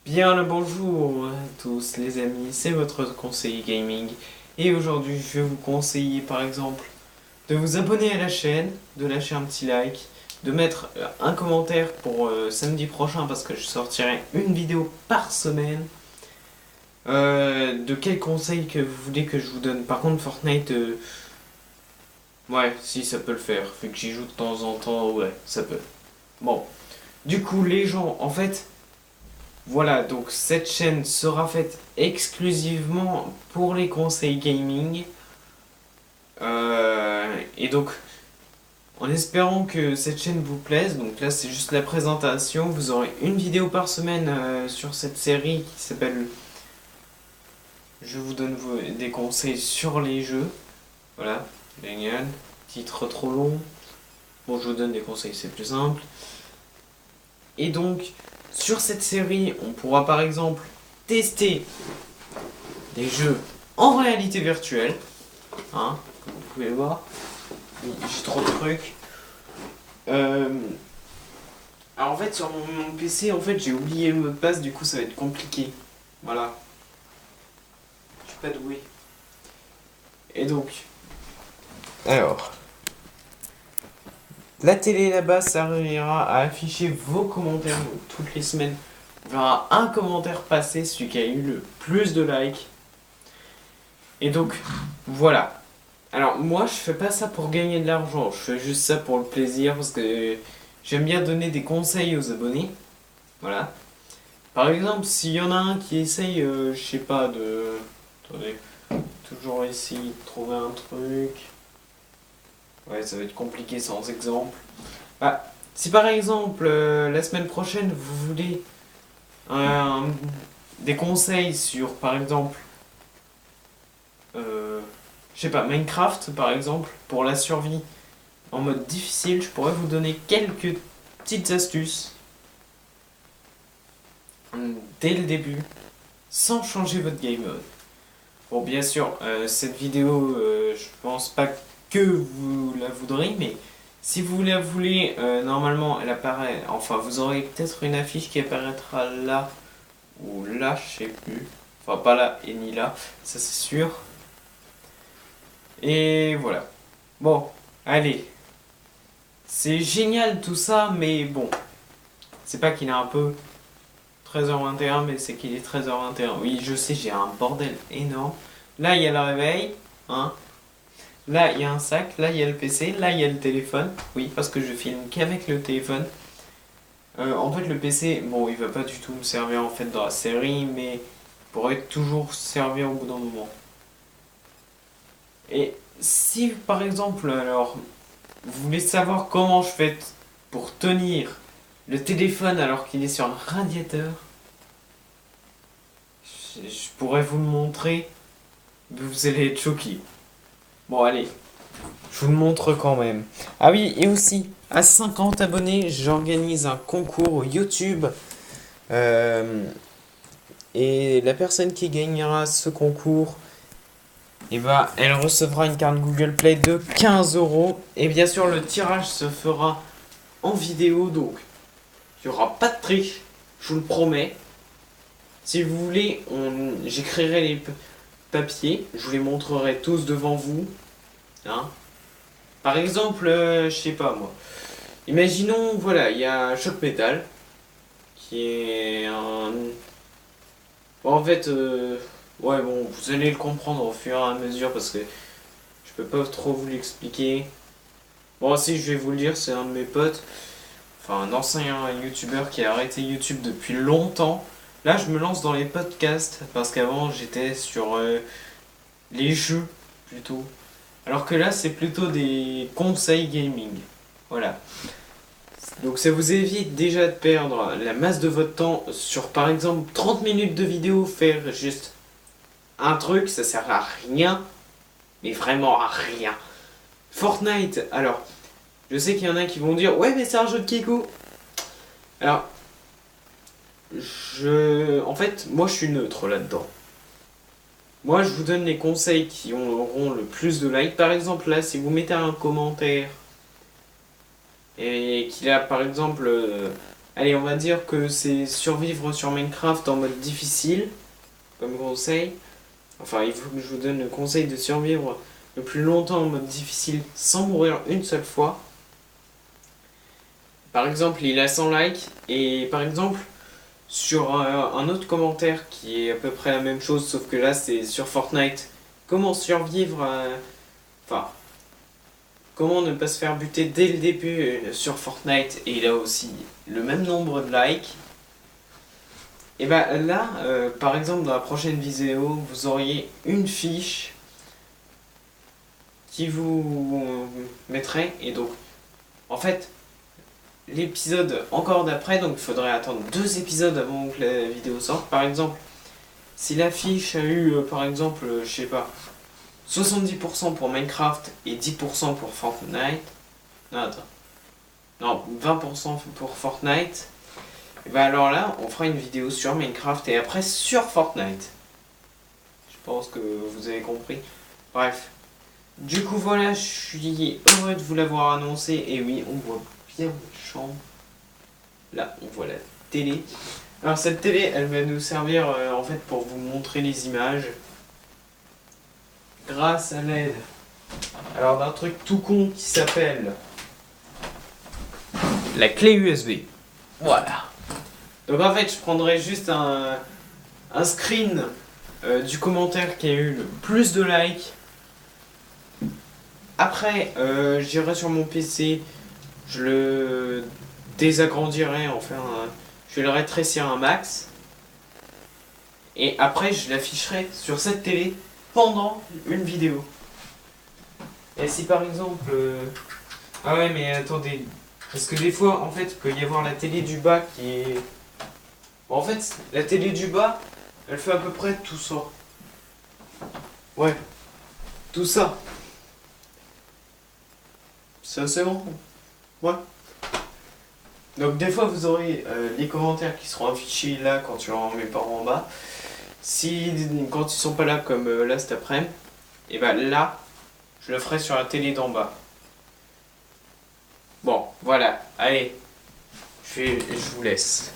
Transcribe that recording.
Bien le bonjour à tous les amis, c'est votre conseiller gaming et aujourd'hui je vais vous conseiller par exemple de vous abonner à la chaîne, de lâcher un petit like, de mettre un commentaire pour samedi prochain parce que je sortirai une vidéo par semaine. De quel conseil que vous voulez que je vous donne. Par contre Fortnite, ouais si ça peut le faire, vu que j'y joue de temps en temps, ouais ça peut. Bon, du coup les gens en fait... Voilà, donc cette chaîne sera faite exclusivement pour les conseils gaming. Et donc, en espérant que cette chaîne vous plaise, donc là c'est juste la présentation, vous aurez une vidéo par semaine sur cette série qui s'appelle Je vous donne des conseils sur les jeux. Voilà, génial. Titre trop long. Bon, je vous donne des conseils, c'est plus simple. Et donc, sur cette série, on pourra par exemple tester des jeux en réalité virtuelle, hein, comme vous pouvez le voir. J'ai trop de trucs. Alors en fait sur mon PC en fait j'ai oublié le mot de passe, du coup ça va être compliqué. Voilà. Je suis pas doué. Et donc. Alors. La télé là-bas servira à afficher vos commentaires donc, toutes les semaines. On verra un commentaire passer, celui qui a eu le plus de likes. Et donc, voilà. Alors, moi, je fais pas ça pour gagner de l'argent. Je fais juste ça pour le plaisir parce que j'aime bien donner des conseils aux abonnés. Voilà. Par exemple, s'il y en a un qui essaye, je sais pas, de. Attendez. Toujours essayer de trouver un truc. Ouais, ça va être compliqué sans exemple. Ah, si par exemple, la semaine prochaine, vous voulez euh, des conseils sur, par exemple, euh, je sais pas, Minecraft par exemple, pour la survie en mode difficile, je pourrais vous donner quelques petites astuces dès le début, sans changer votre game mode. Bon, bien sûr, cette vidéo, je pense pas que vous la voudrez, mais si vous la voulez, normalement, elle apparaît. Enfin, vous aurez peut-être une affiche qui apparaîtra là ou là, je sais plus. Enfin, pas là et ni là, ça c'est sûr. Et voilà. Bon, allez. C'est génial tout ça, mais bon. C'est pas qu'il est un peu 13h21, mais c'est qu'il est 13h21. Oui, je sais, j'ai un bordel énorme. Là, il y a le réveil, hein. Là, il y a un sac, là, il y a le PC, là, il y a le téléphone. Oui, parce que je filme qu'avec le téléphone. En fait, le PC, bon, il va pas du tout me servir en fait dans la série, mais il pourrait toujours servir au bout d'un moment. Et si, par exemple, alors, vous voulez savoir comment je fais pour tenir le téléphone alors qu'il est sur un radiateur, je pourrais vous le montrer, mais vous allez être choqués. Bon, allez, je vous le montre quand même. Ah oui, et aussi, à 50 abonnés, j'organise un concours YouTube. Euh, et la personne qui gagnera ce concours, eh ben, elle recevra une carte Google Play de 15 euros. Et bien sûr, le tirage se fera en vidéo, donc il n'y aura pas de triche, je vous le promets. Si vous voulez, j'écrirai les papiers, je vous les montrerai tous devant vous. Hein. Par exemple, je sais pas moi. Imaginons, voilà, il y a Choc Metal, qui est un... Bon, en fait, ouais, bon, vous allez le comprendre au fur et à mesure parce que je peux pas trop vous l'expliquer. Bon, si, je vais vous le dire, c'est un de mes potes, enfin un ancien youtubeur qui a arrêté YouTube depuis longtemps. Là, je me lance dans les podcasts parce qu'avant j'étais sur les jeux plutôt. Alors que là, c'est plutôt des conseils gaming. Voilà. Donc ça vous évite déjà de perdre la masse de votre temps sur par exemple 30 minutes de vidéo, faire juste un truc, ça sert à rien, mais vraiment à rien. Fortnite, alors, je sais qu'il y en a qui vont dire ouais mais c'est un jeu de Kiku. Alors, en fait, moi je suis neutre là-dedans. Moi je vous donne les conseils qui auront le plus de likes. Par exemple là, si vous mettez un commentaire et qu'il a par exemple Allez, on va dire que c'est survivre sur Minecraft en mode difficile, comme conseil. Enfin, il faut que je vous donne le conseil de survivre le plus longtemps en mode difficile sans mourir une seule fois. Par exemple, il a 100 likes et par exemple, sur un autre commentaire qui est à peu près la même chose, sauf que là c'est sur Fortnite. Comment survivre Enfin, comment ne pas se faire buter dès le début sur Fortnite et il a aussi le même nombre de likes. Et bah là, par exemple, dans la prochaine vidéo, vous auriez une fiche qui vous mettrait. Et donc, en fait, l'épisode encore d'après, donc il faudrait attendre 2 épisodes avant que la vidéo sorte. Par exemple, si la fiche a eu, par exemple, je sais pas, 70% pour Minecraft et 10% pour Fortnite. Non, attends. Non, 20% pour Fortnite. Et bah alors là, on fera une vidéo sur Minecraft et après sur Fortnite. Je pense que vous avez compris. Bref. Du coup voilà, je suis heureux de vous l'avoir annoncé. Et oui, on voit bien la chambre. Là, on voit la télé. Alors cette télé, elle va nous servir en fait pour vous montrer les images. Grâce à l'aide. Alors d'un truc tout con qui s'appelle la clé USB. Voilà. Donc en fait, je prendrai juste un screen du commentaire qui a eu le plus de likes. Après, j'irai sur mon PC, je le désagrandirai, enfin, je vais le rétrécir un max. Et après, je l'afficherai sur cette télé pendant une vidéo. Et si par exemple... Ah ouais, mais attendez. Parce que des fois, en fait, il peut y avoir la télé du bas qui est... Bon, en fait, la télé du bas, elle fait à peu près tout ça. Ouais. Tout ça. C'est assez bon. Ouais. Donc des fois, vous aurez les commentaires qui seront affichés là quand tu en mets par en bas. Si, quand ils sont pas là, comme là cet après-midi, et ben là, je le ferai sur la télé d'en bas. Bon, voilà. Allez. Je vous laisse.